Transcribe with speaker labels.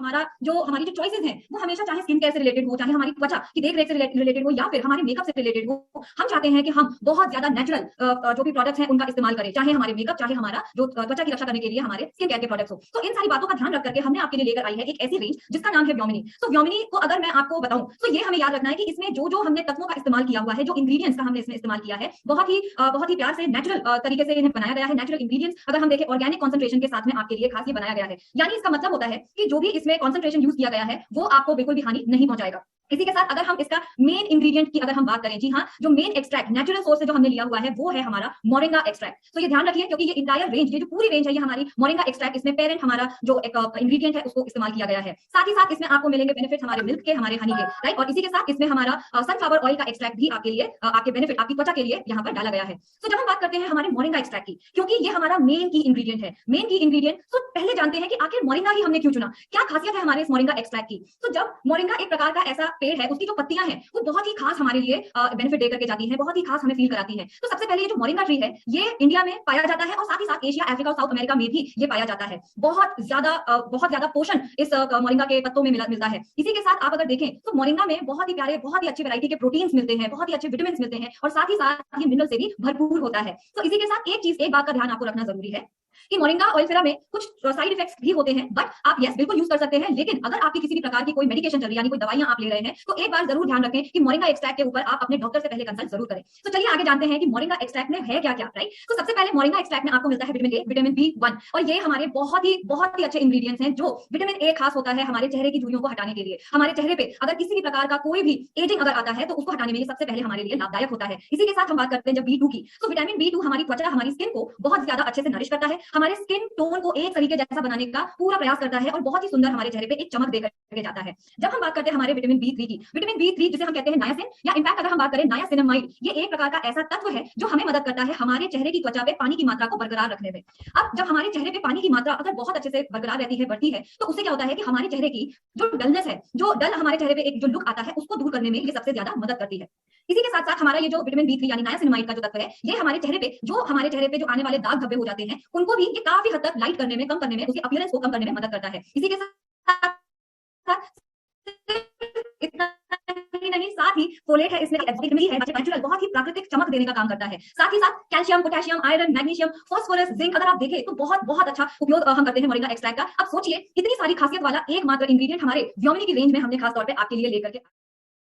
Speaker 1: हमारा जो हमारी जो चॉइसेस हैं वो हमेशा चाहे स्किन केयर से रिलेटेड हो, चाहे हमारी त्वचा की देख-रेख से रिलेटेड हो या फिर हमारे मेकअप से रिलेटेड हो, हम चाहते हैं कि हम बहुत ज्यादा नेचुरल जो भी प्रोडक्ट्स हैं उनका इस्तेमाल करें, चाहे हमारे मेकअप, चाहे हमारा जो त्वचा की रक्षा करने के लिए हमारे स्किन केयर के प्रोडक्ट्स हो। तो इन सारी बातों का ध्यान रख करके हमने आपके लिए लेकर आई है एक ऐसी रेंज जिसका नाम है व्योमिनी। तो व्योमिनी को अगर मैं आपको बताऊं तो ये हमें याद रखना है कि इसमें जो हमने तत्वों का इस्तेमाल किया हुआ है, जो इंग्रेडिएंट्स का हमने इसमें इस्तेमाल किया है, बहुत ही प्यार से नेचुरल तरीके से इन्हें बनाया गया है। नेचुरल इंग्रेडिएंट्स अगर हम देखें ऑर्गेनिक कंसंट्रेशन के साथ में आपके लिए खास ये बनाया गया है। यानी इसका मतलब होता है कि जो भी इसमें कंसंट्रेशन यूज किया गया है वो आपको बिल्कुल भी हानि नहीं पहुंचाएगा। इसी के साथ अगर हम इसका मेन इंग्रेडिएंट की अगर हम बात करें, जी हाँ, जो मेन एक्सट्रैक्ट नेचुरल सोर्स से जो हमने लिया हुआ है वो है हमारा मोरिंगा एक्सट्रैक्ट। तो ये ध्यान रखिए क्योंकि ये इंटायर रेंज, ये जो पूरी रेंज है ये हमारी मोरिंगा एक्सट्रैक्ट, इसमें पेरेंट हमारा जो एक इंग्रेडिएंट है उसको इस्तेमाल किया गया है। साथ ही साथ इसमें आपको मिलेंगे बेनिफिट हमारे मिल्क के, हमारे हनी के, राइट। और इसी के साथ इसमें हमारा सनफ्लावर ऑयल का एक्सट्रैक्ट भी आपके लिए आपके बेनिफिट, आपकी त्वचा के लिए यहाँ पर डाला गया है। तो जब हम बात करते हैं हमारे मोरिंगा एक्सट्रैक्ट की, क्योंकि ये हमारा मेन की इंग्रेडिएंट है, मेन की इंग्रेडिएंट, तो पहले जानते हैं कि आखिर मोरिंगा ही हमने क्यों चुना, क्या खासियत है हमारे इस मोरिंगा एक्सट्रैक्ट की। तो जब मोरिंगा एक प्रकार का ऐसा पेड़ है, उसकी जो पत्तियां हैं वो बहुत ही खास हमारे लिए बेनिफिट देकर के जाती हैं, बहुत ही खास हमें फील कराती हैं। तो सबसे पहले ये जो मोरिंगा ट्री है ये इंडिया में पाया जाता है और साथ ही साथ एशिया, अफ्रीका और साउथ अमेरिका में भी ये पाया जाता है। बहुत ज्यादा पोषण इस मोरिंगा के पत्तों में मिलता है। इसी के साथ आप अगर देखें तो मोरिंगा में बहुत ही प्यारे, बहुत ही अच्छी वैरायटी के प्रोटीन्स मिलते हैं, बहुत ही अच्छे विटामिन मिलते हैं और साथ ही साथ ये मिनरल से भी भरपूर होता है। तो इसी के साथ एक बात का ध्यान आपको रखना जरूरी है कि मोरिंगा ऑयलफेरा में कुछ साइड इफेक्ट्स भी होते हैं, बट आप यस बिल्कुल यूज कर सकते हैं। लेकिन अगर आपकी किसी भी प्रकार की कोई मेडिकेशन चल रही है, यानी कोई दवाइयां आप ले रहे हैं, तो एक बार जरूर ध्यान रखें कि मोरिंगा एक्सट्रैक्ट के ऊपर आप अपने डॉक्टर से पहले कंसल्ट जरूर करें। तो चलिए आगे जानते हैं कि मोरिंगा एक्सट्रैक्ट में है क्या क्या, राइट। तो सबसे पहले मोरिंगा एक्सट्रैक्ट में आपको मिलता है विटामिन ए, विटामिन B1, और ये हमारे बहुत ही अच्छे इंग्रेडिएंट्स हैं। जो विटामिन ए खास होता है हमारे चेहरे की झुर्रियों को हटाने के लिए, हमारे चेहरे पे अगर किसी भी प्रकार का कोई भी एजिंग अगर आता है तो उसको हटाने में ये सबसे पहले हमारे लिए लाभदायक होता है। इसी के साथ हम बात करते हैं जब B2 की, तो विटामिन B2 हमारी त्वचा, हमारी स्किन को बहुत ज्यादा अच्छे से नरिश करता है, हमारे स्किन टोन को एक तरीके जैसा बनाने का पूरा प्रयास करता है और बहुत ही सुंदर हमारे चेहरे पे एक चमक देकर के जाता है। जब हम बात करते हैं हमारे विटामिन B3 की, विटामिन B3 जिसे हम कहते हैं नायासिन, या इनफैक्ट अगर हम बात करें नायासिनामाइड, ये एक प्रकार का ऐसा तत्व है जो हमें मदद करता है हमारे चेहरे की त्वचा पे पानी की मात्रा को बरकरार रखने में। अब जब हमारे चेहरे पे पानी की मात्रा अगर बहुत अच्छे से बरकरार रहती है, बढ़ती है, तो उससे क्या होता है कि हमारे चेहरे की जो डलनेस है, जो डल हमारे चेहरे पे एक जो लुक आता है, उसको दूर करने में ये सबसे ज्यादा मदद करती है। इसी के साथ साथ हमारा ये जो विटामिन B3 यानी नायासिनामाइड का जो तत्व है, ये हमारे चेहरे पे जो आने वाले दाग धब्बे हो जाते हैं उनको भी ये काफी हद तक लाइट करने में, कम करने में, उसकी अपीयरेंस को कम करने में मदद करता है। इसी के साथ इतना ही नहीं, साथ ही फोलेट है, इसमें विटामिन है, नेचुरल, बहुत ही प्राकृतिक चमक देने का काम करता है। साथ ही साथ calcium, potassium, iron, magnesium, phosphorus, zinc, अगर आप देखें तो बहुत अच्छा उपयोग हम करते हैं मोरिंगा एक्सट्रैक्ट का। अब सोचिए इतनी सारी खासियत वाला एकमात्र इंग्रेडिएंट हमारे व्योमिनी की रेंज में हमने खास तौर पे आपके लिए लेकर के